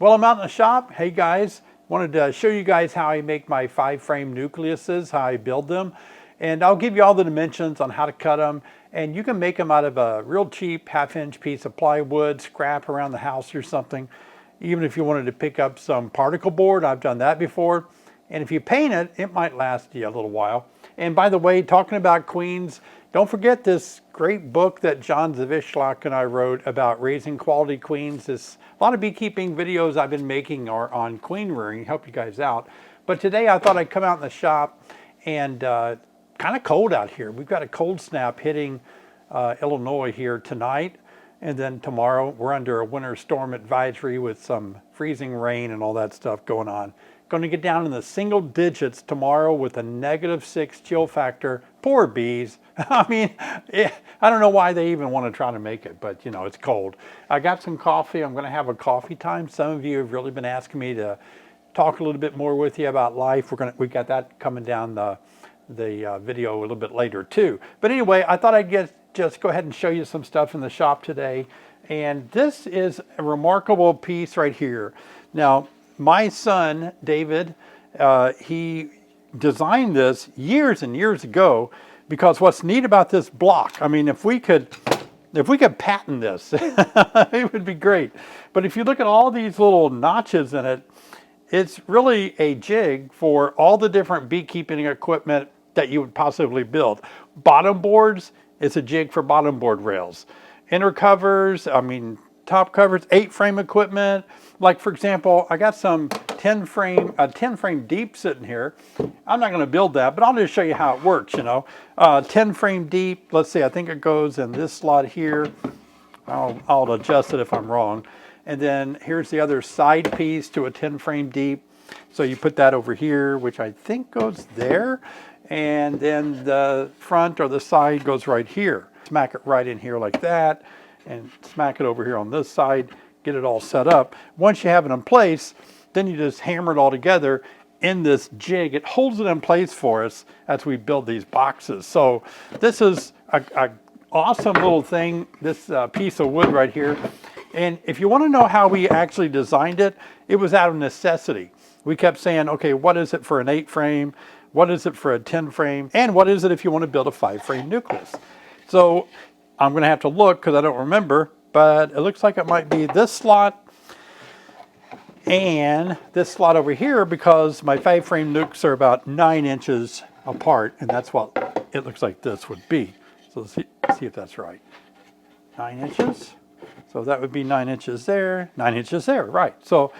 Well, I'm out in the shop. Hey guys, wanted to show you guys how I make my 5-frame nucleuses, how I build them. And I'll give you all the dimensions on how to cut them. And you can make them out of a real cheap 1/2-inch piece of plywood, scrap around the house or something. Even if you wanted to pick up some particle board, I've done that before. And if you paint it, it might last you a little while. And by the way, talking about queens, don't forget this great book that John Zavishlak and I wrote about raising quality queens. A lot of beekeeping videos I've been making are on queen rearing, help you guys out. But today I thought I'd come out in the shop and kind of cold out here. We've got a cold snap hitting Illinois here tonight. And then tomorrow we're under a winter storm advisory with some freezing rain and all that stuff going on. Going to get down in the single digits tomorrow with a -6 chill factor. Poor bees. I mean, I don't know why they even want to try to make it, but you know, it's cold. I got some coffee. I'm going to have a coffee time. Some of you have really been asking me to talk a little bit more with you about life. We've got that coming down the video a little bit later too. But anyway, I thought I'd just go ahead and show you some stuff in the shop today. And this is a remarkable piece right here. Now, my son, David, he designed this years and years ago because what's neat about this block, I mean, if we could patent this, it would be great. But if you look at all these little notches in it, it's really a jig for all the different beekeeping equipment that you would possibly build. Bottom boards, it's a jig for bottom board rails. Inner covers, I mean, top covers, 8-frame equipment. Like for example, I got some 10-frame deep sitting here. I'm not going to build that, but I'll just show you how it works, you know. 10-frame deep, let's see, I think it goes in this slot here. I'll adjust it if I'm wrong. And then here's the other side piece to a 10-frame deep. So you put that over here, which I think goes there. And then the front or the side goes right here. Smack it right in here like that. And smack it over here on this side. Get it all set up. Once you have it in place, then you just hammer it all together in this jig. It holds it in place for us as we build these boxes. So this is a awesome little thing, this piece of wood right here. And if you want to know how we actually designed it, it was out of necessity. We kept saying, okay, what is it for an 8-frame? What is it for a 10-frame? And what is it if you want to build a 5-frame nucleus? So I'm going to have to look because I don't remember, but it looks like it might be this slot and this slot over here because my 5-frame nukes are about 9 inches apart, and that's what it looks like this would be. So let's see if that's right. 9 inches. So that would be 9 inches there, 9 inches there, right. So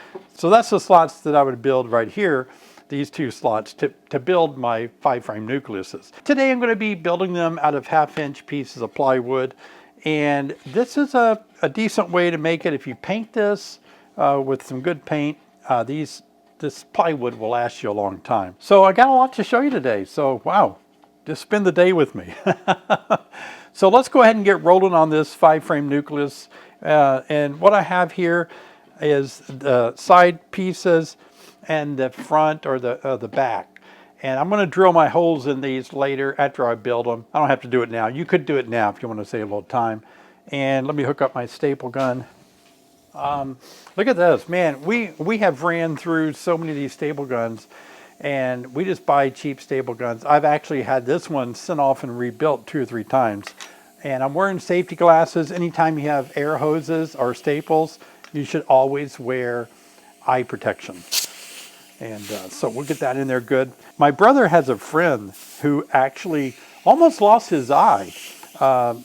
that's the slots that I would build right here, these 2 slots to build my 5-frame nucleuses. Today I'm going to be building them out of 1/2-inch pieces of plywood. And this is a decent way to make it. If you paint this with some good paint, this plywood will last you a long time. So I got a lot to show you today. So wow, just spend the day with me. So let's go ahead and get rolling on this 5-frame nucleus. And what I have here is the side pieces and the front or the back. And I'm going to drill my holes in these later after I build them. I don't have to do it now. You could do it now if you want to save a little time. And let me hook up my staple gun. Look at this, man. We have ran through so many of these staple guns, and we just buy cheap staple guns. I've actually had this one sent off and rebuilt 2 or 3 times. And I'm wearing safety glasses. Anytime you have air hoses or staples, you should always wear eye protection. And so we'll get that in there good. My brother has a friend who actually almost lost his eye.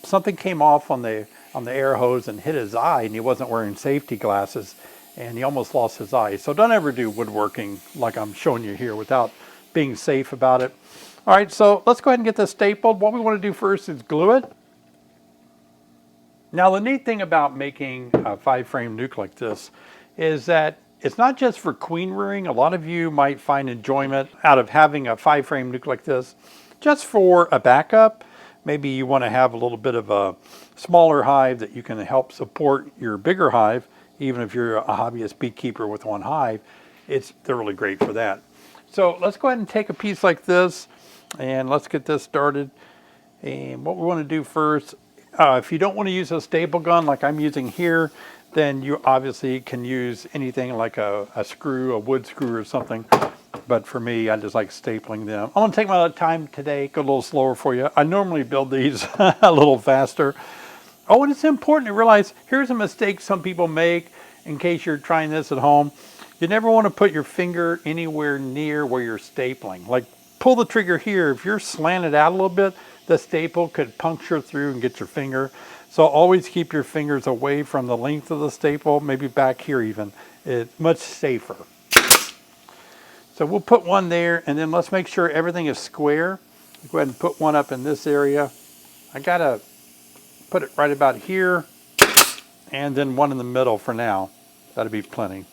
Something came off on the air hose and hit his eye, and he wasn't wearing safety glasses, and he almost lost his eye. So don't ever do woodworking like I'm showing you here without being safe about it. All right, so let's go ahead and get this stapled. What we want to do first is glue it. Now the neat thing about making a 5-frame nuke like this is that it's not just for queen rearing. A lot of you might find enjoyment out of having a 5-frame nuke like this just for a backup. Maybe you want to have a little bit of a smaller hive that you can help support your bigger hive. Even if you're a hobbyist beekeeper with 1 hive, they're really great for that. So let's go ahead and take a piece like this and let's get this started. And what we want to do first, if you don't want to use a staple gun like I'm using here, then you obviously can use anything like a screw, a wood screw or something. But for me, I just like stapling them. I'm gonna take my time today, go a little slower for you. I normally build these a little faster. Oh, and it's important to realize, here's a mistake some people make in case you're trying this at home. You never want to put your finger anywhere near where you're stapling. Like, pull the trigger here. If you're slanted out a little bit, the staple could puncture through and get your finger. So always keep your fingers away from the length of the staple, maybe back here even. It's much safer. So we'll put one there, and then let's make sure everything is square. Go ahead and put one up in this area. I gotta put it right about here, and then one in the middle for now. That'll be plenty.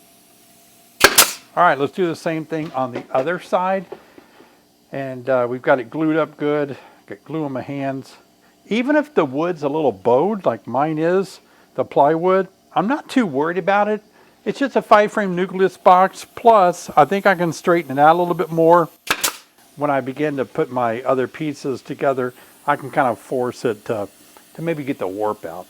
All right, let's do the same thing on the other side. And we've got it glued up good. Got glue on my hands. Even if the wood's a little bowed, like mine is, the plywood, I'm not too worried about it. It's just a 5-frame nucleus box. Plus, I think I can straighten it out a little bit more. When I begin to put my other pieces together, I can kind of force it to maybe get the warp out.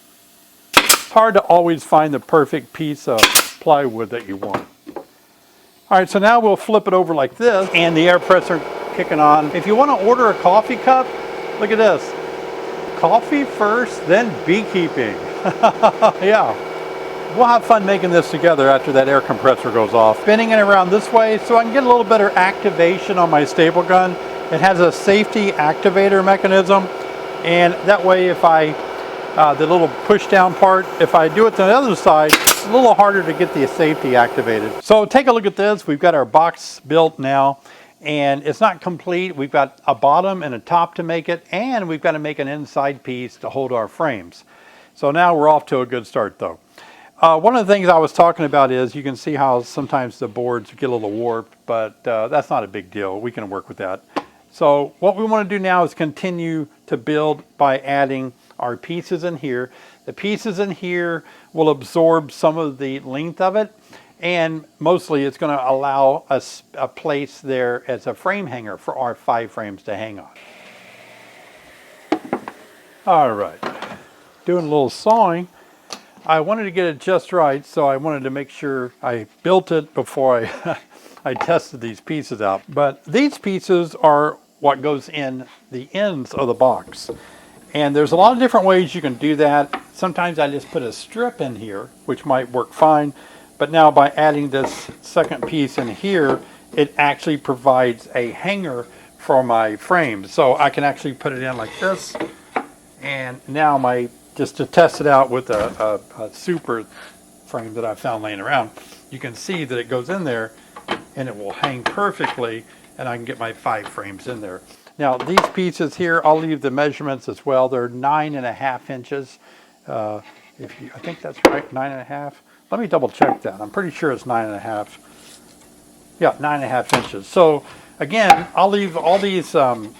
It's hard to always find the perfect piece of plywood that you want. All right, so now we'll flip it over like this, and the air pressure kicking on. If you want to order a coffee cup, look at this. Coffee first, then beekeeping. Yeah. We'll have fun making this together after that air compressor goes off. Spinning it around this way so I can get a little better activation on my staple gun. It has a safety activator mechanism, and that way if the little push down part, if I do it to the other side, it's a little harder to get the safety activated. So take a look at this. We've got our box built now, and it's not complete. We've got a bottom and a top to make it, and we've got to make an inside piece to hold our frames. So now we're off to a good start though. One of the things I was talking about is, you can see how sometimes the boards get a little warped, but that's not a big deal. We can work with that. So what we want to do now is continue to build by adding our pieces in here. The pieces in here will absorb some of the length of it, and mostly it's going to allow us a place there as a frame hanger for our 5 frames to hang on. All right, doing a little sawing. I wanted to get it just right, so I wanted to make sure I built it before I tested these pieces out. But these pieces are what goes in the ends of the box. And there's a lot of different ways you can do that. Sometimes I just put a strip in here, which might work fine. But now by adding this second piece in here, it actually provides a hanger for my frame. So I can actually put it in like this. And now just to test it out with a super frame that I found laying around, you can see that it goes in there and it will hang perfectly, and I can get my 5 frames in there. Now these pieces here, I'll leave the measurements as well. They're 9.5 inches. I think that's right, 9.5. Let me double check that. I'm pretty sure it's 9.5. Yeah, 9.5 inches. So again, I'll leave all these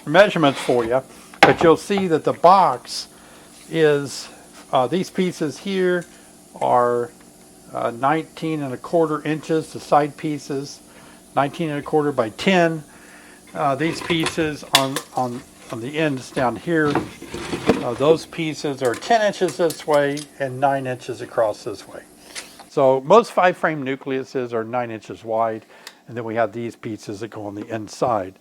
measurements for you, but you'll see that the box is, these pieces here are 19.25 inches, the side pieces, 19.25 by 10. These pieces on the ends down here, those pieces are 10 inches this way and 9 inches across this way. So most 5-frame nucleuses are 9 inches wide, and then we have these pieces that go on the inside.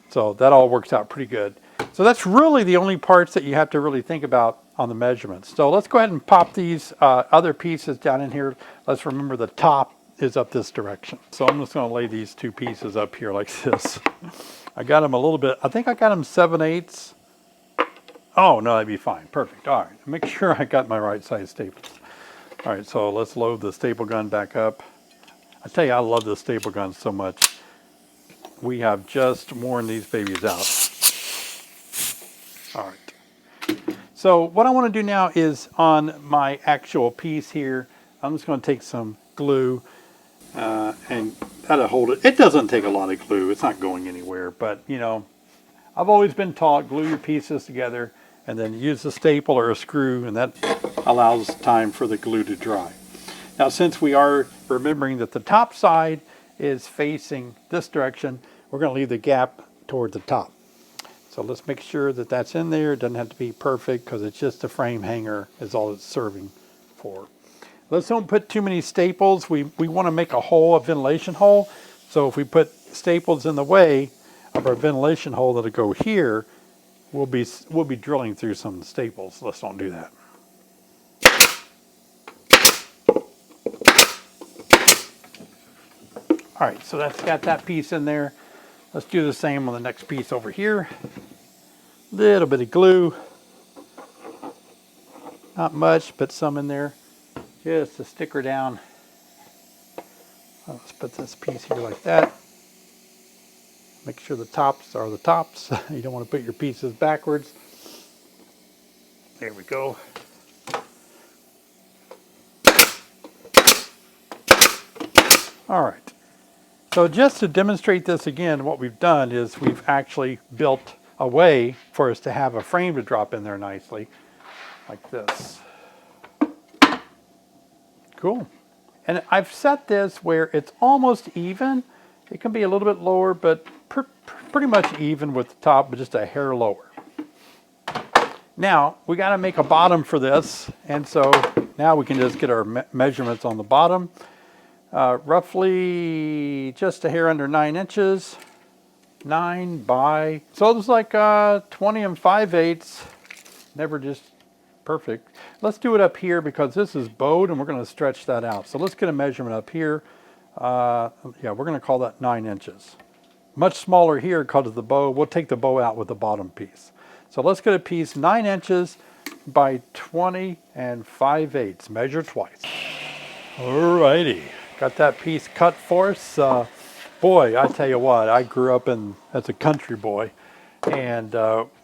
So that all works out pretty good. So that's really the only parts that you have to really think about on the measurements. So let's go ahead and pop these other pieces down in here. Let's remember the top is up this direction. So I'm just going to lay these 2 pieces up here like this. I got them a little bit, I think I got them 7/8. Oh, no, that'd be fine. Perfect. All right. Make sure I got my right size staples. All right, so let's load the staple gun back up. I tell you, I love this staple gun so much. We have just worn these babies out. All right. So what I want to do now is, on my actual piece here, I'm just going to take some glue and that'll hold it. It doesn't take a lot of glue. It's not going anywhere, but you know, I've always been taught glue your pieces together and then use a staple or a screw, and that allows time for the glue to dry. Now, since we are remembering that the top side is facing this direction, we're going to leave the gap toward the top. So let's make sure that that's in there. It doesn't have to be perfect because it's just a frame hanger is all it's serving for. let's don't put too many staples. We want to make a hole, a ventilation hole. So if we put staples in the way of our ventilation hole that'll go here, we'll be drilling through some staples. Let's don't do that. All right, so that's got that piece in there. Let's do the same on the next piece over here. Little bit of glue. Not much, but some in there. Just to stick her down. Let's put this piece here like that. Make sure the tops are the tops. You don't want to put your pieces backwards. There we go. All right. So just to demonstrate this again, what we've done is we've actually built a way for us to have a frame to drop in there nicely, like this. Cool. And I've set this where it's almost even. It can be a little bit lower, but pretty much even with the top, but just a hair lower. Now, we got to make a bottom for this, and so now we can just get our measurements on the bottom. Roughly just a hair under 9 inches. 9 by, so it's like 20 5/8. Never just perfect. Let's do it up here because this is bowed and we're going to stretch that out. So let's get a measurement up here. Yeah, we're going to call that 9 inches. Much smaller here because of the bow. We'll take the bow out with the bottom piece. So let's get a piece 9 inches by 20 5/8. Measure twice. Alrighty, got that piece cut for us. Boy, I tell you what, I grew up as a country boy, and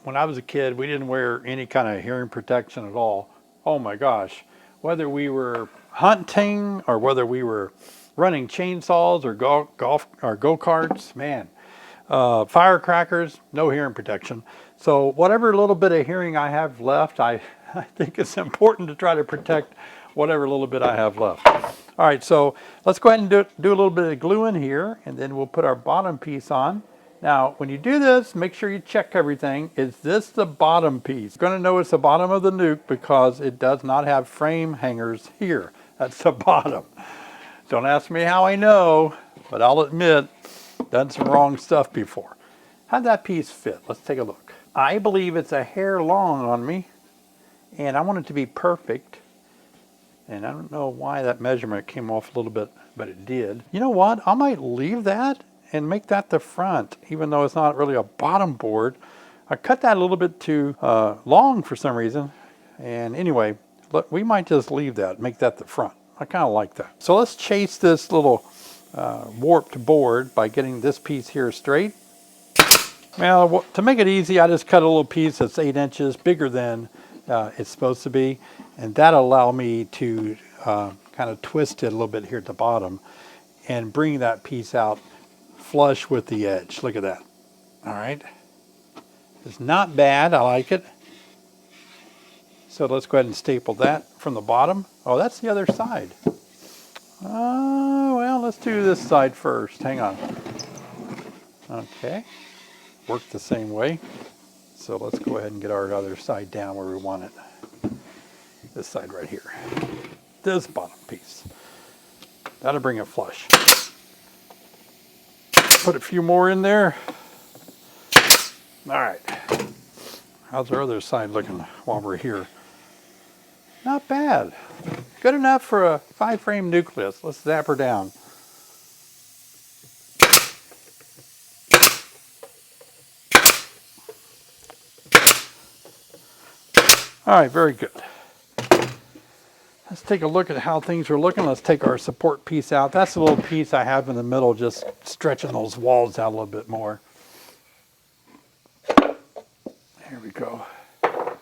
when I was a kid, we didn't wear any kind of hearing protection at all. Oh my gosh, whether we were hunting or whether we were running chainsaws or go-karts, man, firecrackers, no hearing protection. So whatever little bit of hearing I have left, I think it's important to try to protect whatever little bit I have left. All right, so let's go ahead and do a little bit of glue in here, and then we'll put our bottom piece on. Now, when you do this, make sure you check everything. Is this the bottom piece? You're going to know it's the bottom of the nuke because it does not have frame hangers here. That's the bottom. Don't ask me how I know, but I'll admit, done some wrong stuff before. How'd that piece fit? Let's take a look. I believe it's a hair long on me, and I want it to be perfect. And I don't know why that measurement came off a little bit, but it did. You know what? I might leave that and make that the front, even though it's not really a bottom board. I cut that a little bit too long for some reason. And anyway, look, we might just leave that, make that the front. I kind of like that. So let's chase this little warped board by getting this piece here straight. Well, to make it easy, I just cut a little piece that's 8 inches bigger than it's supposed to be, and that'll allow me to kind of twist it a little bit here at the bottom and bring that piece out flush with the edge. Look at that. All right. It's not bad. I like it. So let's go ahead and staple that from the bottom. Oh, that's the other side. Oh, well, let's do this side first. Hang on. Okay. Work the same way. So let's go ahead and get our other side down where we want it. This side right here. This bottom piece. That'll bring it flush. Put a few more in there. All right. How's our other side looking while we're here? Not bad. Good enough for a 5-frame nucleus. Let's zap her down. All right, very good. Let's take a look at how things are looking. Let's take our support piece out. That's the little piece I have in the middle, just stretching those walls out a little bit more. There we go. All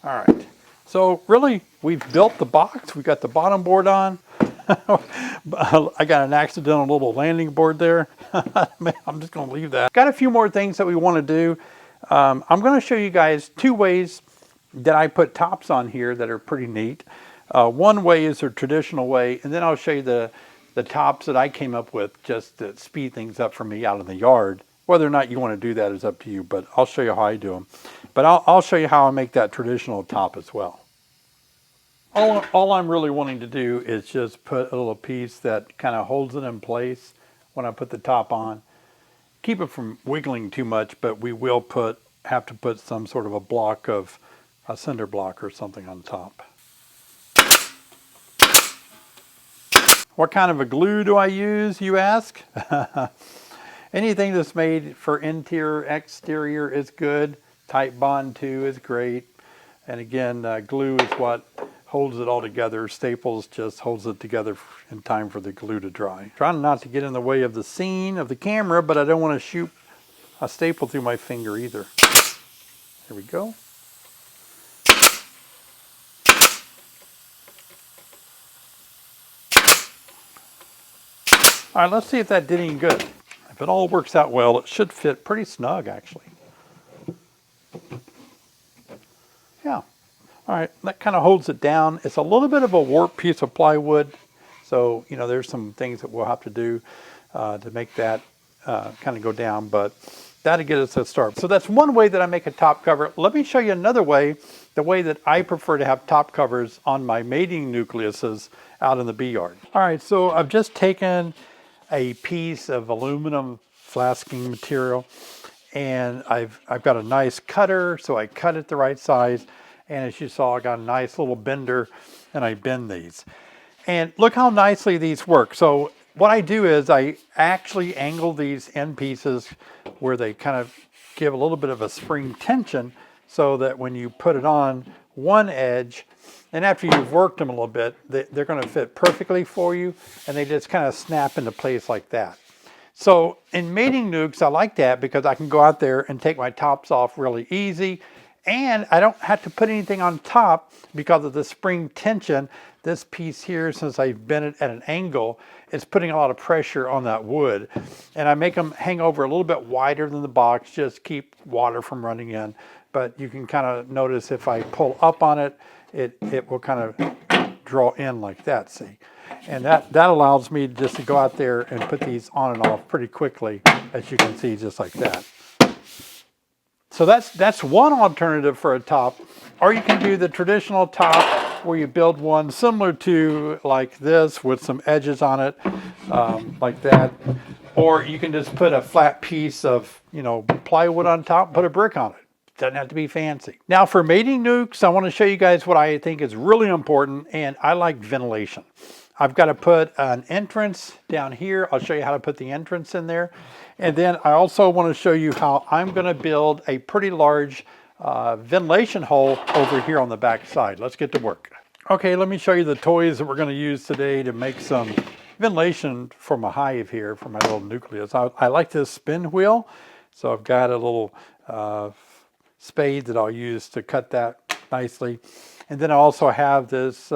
right. So really, we've built the box. We've got the bottom board on. I got an accidental little landing board there. I'm just going to leave that. Got a few more things that we want to do. I'm going to show you guys 2 ways that I put tops on here that are pretty neat. One way is a traditional way, and then I'll show you the tops that I came up with just to speed things up for me out in the yard. Whether or not you want to do that is up to you, but I'll show you how I do them. But I'll show you how I make that traditional top as well. All I'm really wanting to do is just put a little piece that kind of holds it in place when I put the top on. Keep it from wiggling too much, but we will have to put some sort of a cinder block or something on top. What kind of a glue do I use, you ask? Anything that's made for interior, exterior is good. Tight Bond 2 is great. And again, glue is what holds it all together. Staples just holds it together in time for the glue to dry. Trying not to get in the way of the scene of the camera, but I don't want to shoot a staple through my finger either. There we go. All right, let's see if that did any good. If it all works out well, it should fit pretty snug actually. Yeah. All right, that kind of holds it down. It's a little bit of a warped piece of plywood. So, you know, there's some things that we'll have to do to make that kind of go down, but that'll get us a start. So that's one way that I make a top cover. Let me show you another way, the way that I prefer to have top covers on my mating nucleuses out in the bee yard. All right, so I've just taken a piece of aluminum flasking material and I've got a nice cutter, so I cut it the right size. And as you saw, I got a nice little bender and I bend these. And look how nicely these work. So what I do is I actually angle these end pieces where they kind of give a little bit of a spring tension so that when you put it on one edge, and after you've worked them a little bit, they're going to fit perfectly for you and they just kind of snap into place like that. So in mating nukes, I like that because I can go out there and take my tops off really easy. And I don't have to put anything on top because of the spring tension. This piece here, since I bent it at an angle, it's putting a lot of pressure on that wood. And I make them hang over a little bit wider than the box, just keep water from running in. But you can kind of notice if I pull up on it, it will kind of draw in like that, see? And that allows me just to go out there and put these on and off pretty quickly, as you can see, just like that. So that's one alternative for a top. Or you can do the traditional top where you build one similar to like this with some edges on it, like that. Or you can just put a flat piece of, you know, plywood on top and put a brick on it. Doesn't have to be fancy. Now for mating nukes, I want to show you guys what I think is really important, and I like ventilation. I've got to put an entrance down here. I'll show you how to put the entrance in there. And then I also want to show you how I'm going to build a pretty large ventilation hole over here on the back side. Let's get to work. Okay, let me show you the toys that we're going to use today to make some ventilation for my hive here, for my little nucleus. I like this spin wheel. So I've got a little spade that I'll use to cut that nicely. And then I also have this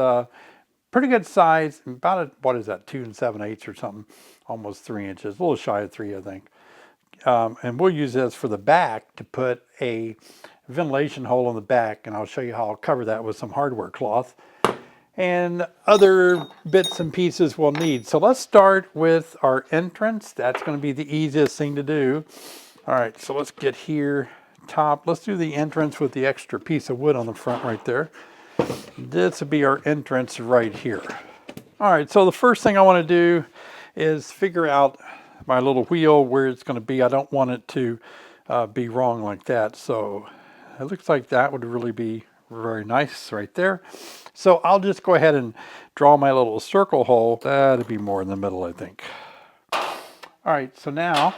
pretty good size, about what is that, 2 7/8 or something, almost 3 inches, a little shy of 3, I think. And we'll use this for the back to put a ventilation hole in the back, and I'll show you how I'll cover that with some hardware cloth and other bits and pieces we'll need. So let's start with our entrance. That's going to be the easiest thing to do. All right, so let's get here top. Let's do the entrance with the extra piece of wood on the front right there. This will be our entrance right here. All right, so the first thing I want to do is figure out my little wheel where it's going to be. I don't want it to be wrong like that. So it looks like that would really be very nice right there. So I'll just go ahead and draw my little circle hole. That'd be more in the middle, I think. All right, so now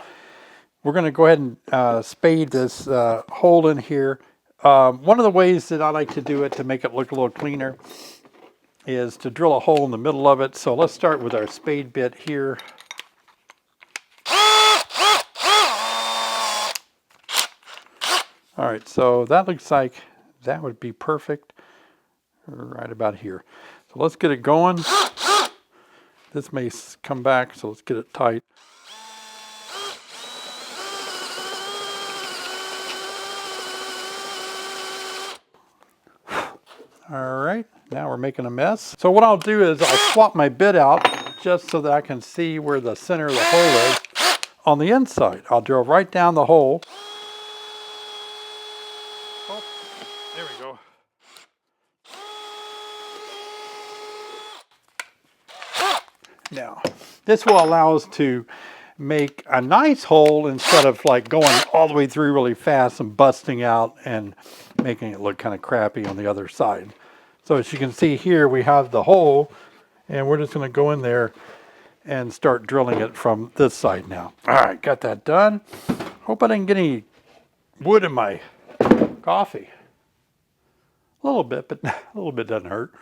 we're going to go ahead and spade this hole in here. One of the ways that I like to do it to make it look a little cleaner is to drill a hole in the middle of it. So let's start with our spade bit here. All right, so that looks like that would be perfect right about here. So let's get it going. This may come back, so let's get it tight. All right, now we're making a mess. So what I'll do is I'll swap my bit out just so that I can see where the center of the hole is on the inside. I'll drill right down the hole. Oh, there we go. Now, this will allow us to make a nice hole instead of like going all the way through really fast and busting out and making it look kind of crappy on the other side. So as you can see here, we have the hole, and we're just going to go in there and start drilling it from this side now. All right, got that done. Hope I didn't get any wood in my coffee. A little bit, but a little bit doesn't hurt.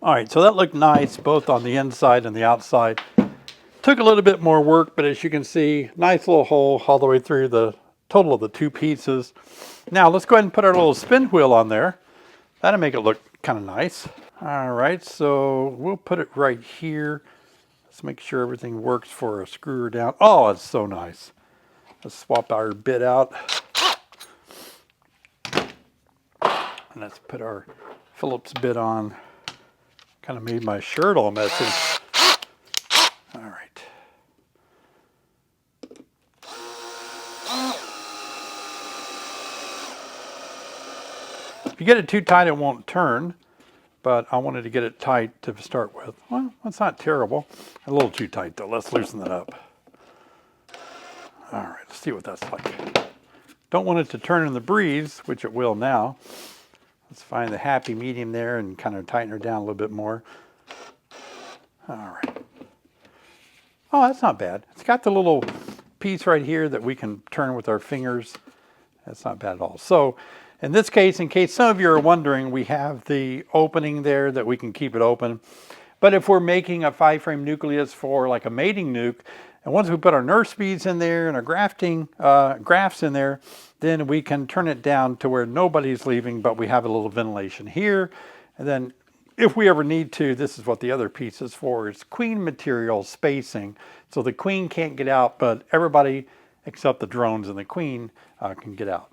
All right, so that looked nice both on the inside and the outside. Took a little bit more work, but as you can see, nice little hole all the way through the total of the two pieces. Now let's go ahead and put our little spin wheel on there. That'll make it look kind of nice. All right, so we'll put it right here. Let's make sure everything works for a screw down. Oh, it's so nice. Let's swap our bit out. And let's put our Phillips bit on. Kind of made my shirt all messy. All right. If you get it too tight, it won't turn, but I wanted to get it tight to start with. Well, that's not terrible. A little too tight though. Let's loosen that up. All right, let's see what that's like. Don't want it to turn in the breeze, which it will now. Let's find the happy medium there and kind of tighten her down a little bit more. All right. Oh, that's not bad. It's got the little piece right here that we can turn with our fingers. That's not bad at all. So in this case, in case some of you are wondering, we have the opening there that we can keep it open. But if we're making a 5-frame nucleus for like a mating nuke, and once we put our nurse beads in there and our grafting grafts in there, then we can turn it down to where nobody's leaving, but we have a little ventilation here. And then if we ever need to, this is what the other piece is for. It's queen material spacing. So the queen can't get out, but everybody except the drones and the queen can get out.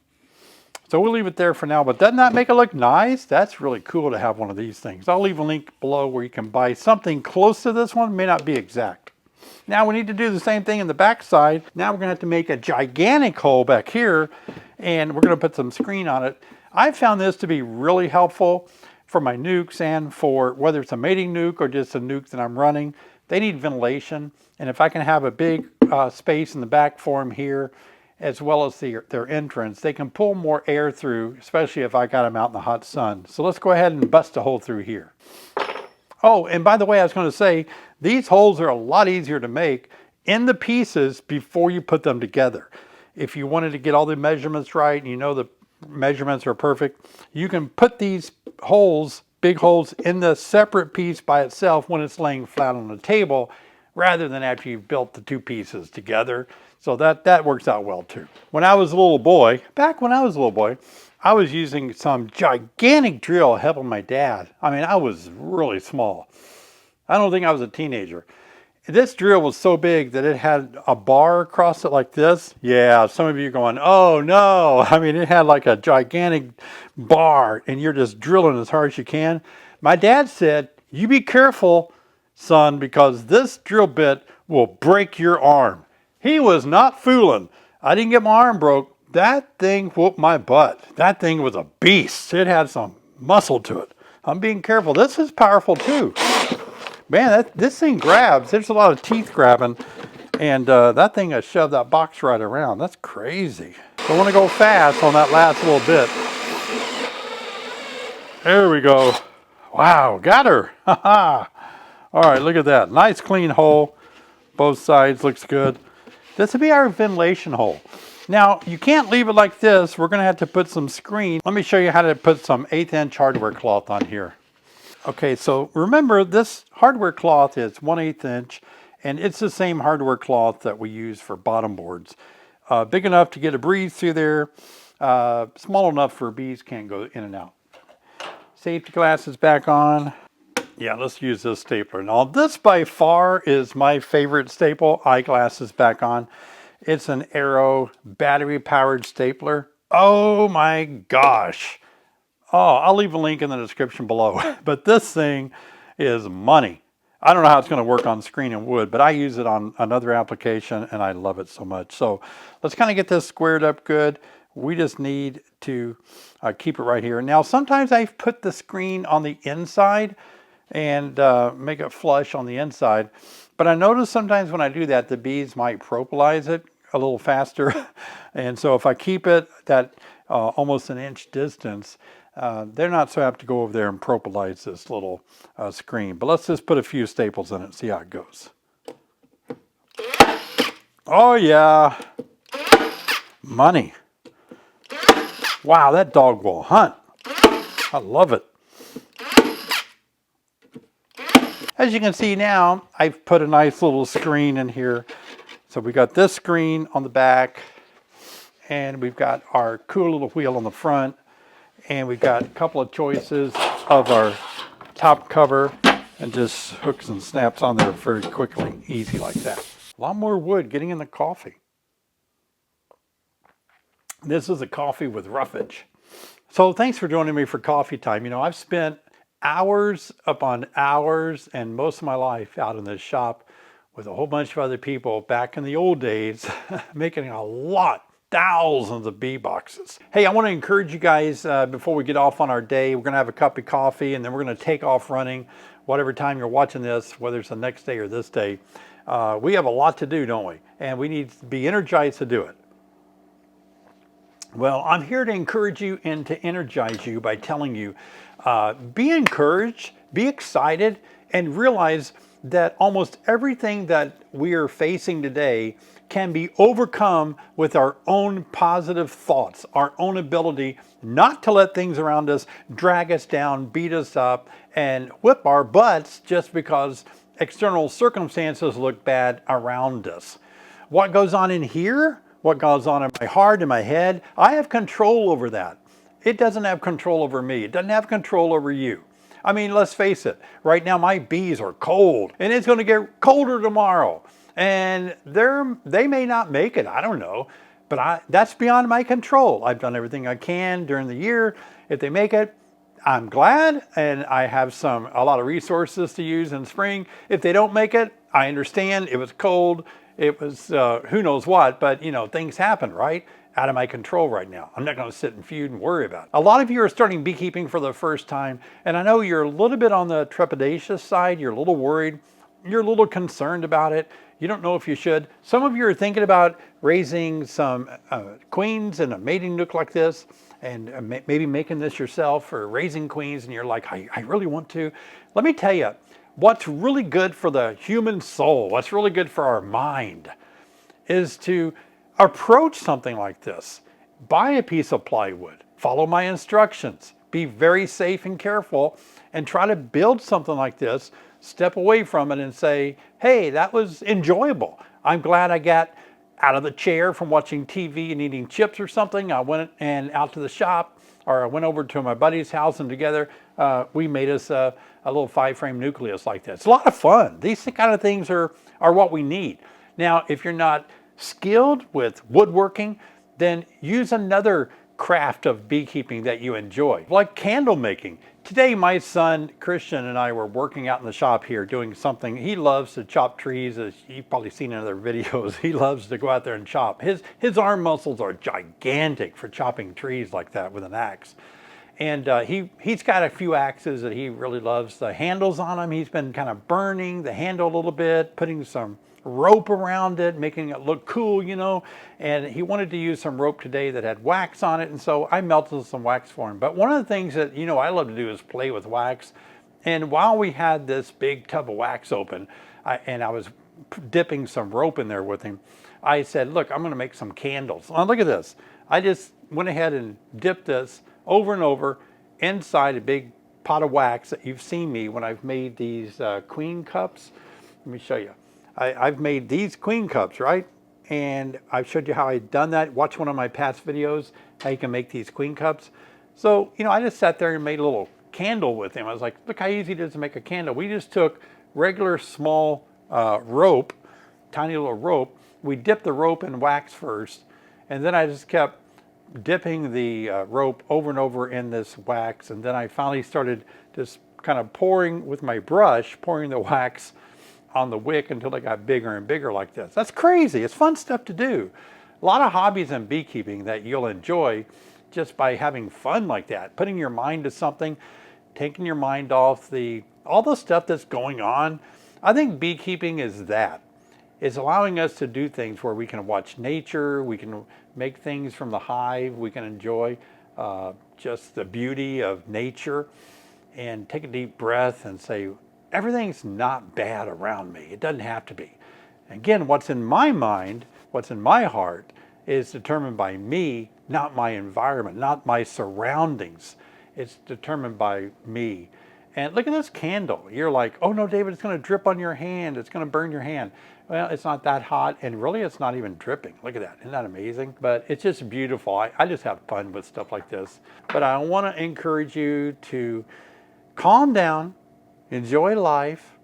So we'll leave it there for now, but doesn't that make it look nice? That's really cool to have one of these things. I'll leave a link below where you can buy something close to this one. May not be exact. Now we need to do the same thing in the back side. Now we're going to have to make a gigantic hole back here, and we're going to put some screen on it. I found this to be really helpful for my nukes and for whether it's a mating nuke or just a nuke that I'm running. They need ventilation, and if I can have a big space in the back for them here, as well as their entrance, they can pull more air through, especially if I got them out in the hot sun. So let's go ahead and bust a hole through here. Oh, and by the way, I was going to say, these holes are a lot easier to make in the pieces before you put them together. If you wanted to get all the measurements right and you know the measurements are perfect, you can put these holes, big holes, in the separate piece by itself when it's laying flat on the table, rather than after you've built the two pieces together. So that works out well too. When I was a little boy, back when I was a little boy, I was using some gigantic drill helping my dad. I mean, I was really small. I don't think I was a teenager. This drill was so big that it had a bar across it like this. Yeah, some of you are going, oh no. I mean, it had like a gigantic bar and you're just drilling as hard as you can. My dad said, you be careful, son, because this drill bit will break your arm. He was not fooling. I didn't get my arm broke. That thing whooped my butt. That thing was a beast. It had some muscle to it. I'm being careful. This is powerful too. Man, this thing grabs. There's a lot of teeth grabbing. And that thing has shoved that box right around. That's crazy. So I want to go fast on that last little bit. There we go. Wow, got her. All right, look at that. Nice clean hole. Both sides looks good. This will be our ventilation hole. Now, you can't leave it like this. We're going to have to put some screen. Let me show you how to put some 1/8" hardware cloth on here. Okay, so remember this hardware cloth is 1/8", and it's the same hardware cloth that we use for bottom boards. Big enough to get a breeze through there, small enough for bees can't go in and out. Safety glasses back on. Yeah, let's use this stapler. Now this by far is my favorite staple. Eyeglasses back on. It's an Arrow battery powered stapler. Oh my gosh. Oh, I'll leave a link in the description below. But this thing is money. I don't know how it's going to work on screen and wood, but I use it on another application and I love it so much. So let's kind of get this squared up good. We just need to keep it right here. Now, sometimes I've put the screen on the inside and make it flush on the inside. But I notice sometimes when I do that, the bees might propolize it a little faster. And so if I keep it that almost an inch distance, they're not so apt to go over there and propolize this little screen. But let's just put a few staples in it and see how it goes. Oh yeah, money. Wow, that dog will hunt. I love it. As you can see now, I've put a nice little screen in here. So we got this screen on the back, and we've got our cool little wheel on the front, and we've got a couple of choices of our top cover, and just hooks and snaps on there very quickly, easy like that. A lot more wood getting in the coffee. This is a coffee with roughage. So thanks for joining me for coffee time. You know, I've spent hours upon hours and most of my life out in this shop with a whole bunch of other people back in the old days, making a lot, thousands of bee boxes. Hey, I want to encourage you guys before we get off on our day, we're going to have a cup of coffee and then we're going to take off running whatever time you're watching this, whether it's the next day or this day. We have a lot to do, don't we? And we need to be energized to do it. Well, I'm here to encourage you and to energize you by telling you, be encouraged, be excited, and realize that almost everything that we are facing today can be overcome with our own positive thoughts, our own ability not to let things around us drag us down, beat us up, and whip our butts just because external circumstances look bad around us. What goes on in here? What goes on in my heart, in my head, I have control over that. It doesn't have control over me. It doesn't have control over you. I mean, let's face it. Right now, my bees are cold, and it's going to get colder tomorrow. And they may not make it. I don't know. But that's beyond my control. I've done everything I can during the year. If they make it, I'm glad, and I have a lot of resources to use in spring. If they don't make it, I understand. It was cold. It was who knows what, but you know, things happen, right? Out of my control right now. I'm not going to sit and feud and worry about it. A lot of you are starting beekeeping for the first time, and I know you're a little bit on the trepidatious side. You're a little worried. You're a little concerned about it. You don't know if you should. Some of you are thinking about raising some queens in a mating nook like this, and maybe making this yourself, or raising queens, and you're like, I really want to. Let me tell you, what's really good for the human soul, what's really good for our mind, is to approach something like this. Buy a piece of plywood, follow my instructions, be very safe and careful, and try to build something like this. Step away from it and say, hey, that was enjoyable. I'm glad I got out of the chair from watching TV and eating chips or something. I went and out to the shop, or I went over to my buddy's house, and together we made us a little 5-frame nucleus like that. It's a lot of fun. These kind of things are what we need. Now, if you're not skilled with woodworking, then use another craft of beekeeping that you enjoy, like candle making. Today, my son Christian and I were working out in the shop here doing something. He loves to chop trees, as you've probably seen in other videos. He loves to go out there and chop. His arm muscles are gigantic for chopping trees like that with an axe. And he's got a few axes that he really loves. The handles on them, he's been kind of burning the handle a little bit, putting some rope around it, making it look cool, you know. And he wanted to use some rope today that had wax on it, and so I melted some wax for him. But one of the things that, you know, I love to do is play with wax. And while we had this big tub of wax open, and I was dipping some rope in there with him, I said, look, I'm going to make some candles. Oh, look at this. I just went ahead and dipped this over and over inside a big pot of wax that you've seen me when I've made these queen cups. Let me show you. I've made these queen cups, right? And I've showed you how I've done that. Watch one of my past videos, how you can make these queen cups. So, you know, I just sat there and made a little candle with him. I was like, look how easy it is to make a candle. We just took regular small rope, tiny little rope. We dipped the rope in wax first, and then I just kept dipping the rope over and over in this wax. And then I finally started just kind of pouring with my brush, pouring the wax on the wick until it got bigger and bigger like this. That's crazy. It's fun stuff to do. A lot of hobbies in beekeeping that you'll enjoy just by having fun like that, putting your mind to something, taking your mind off the all the stuff that's going on, I think beekeeping is that. It's allowing us to do things where we can watch nature, we can make things from the hive, we can enjoy just the beauty of nature and take a deep breath and say, everything's not bad around me. It doesn't have to be. Again, what's in my mind, what's in my heart is determined by me, not my environment, not my surroundings. It's determined by me. And look at this candle. You're like, oh no, David, it's going to drip on your hand. It's going to burn your hand. Well, it's not that hot, and really it's not even dripping. Look at that. Isn't that amazing? But it's just beautiful. I just have fun with stuff like this. But I want to encourage you to calm down, enjoy life.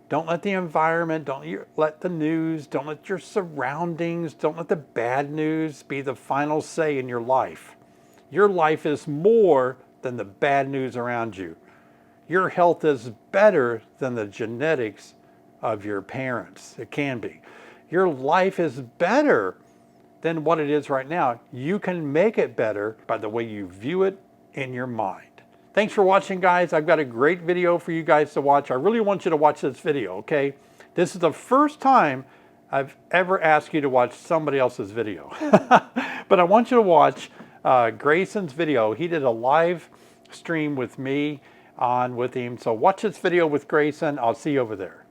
Don't let the environment, don't let the news, don't let your surroundings, don't let the bad news be the final say in your life. Your life is more than the bad news around you. Your health is better than the genetics of your parents. It can be. Your life is better than what it is right now. You can make it better by the way you view it in your mind. Thanks for watching, guys. I've got a great video for you guys to watch. I really want you to watch this video, okay? This is the first time I've ever asked you to watch somebody else's video. But I want you to watch Grayson's video. He did a live stream with me on with him. So watch this video with Grayson. I'll see you over there.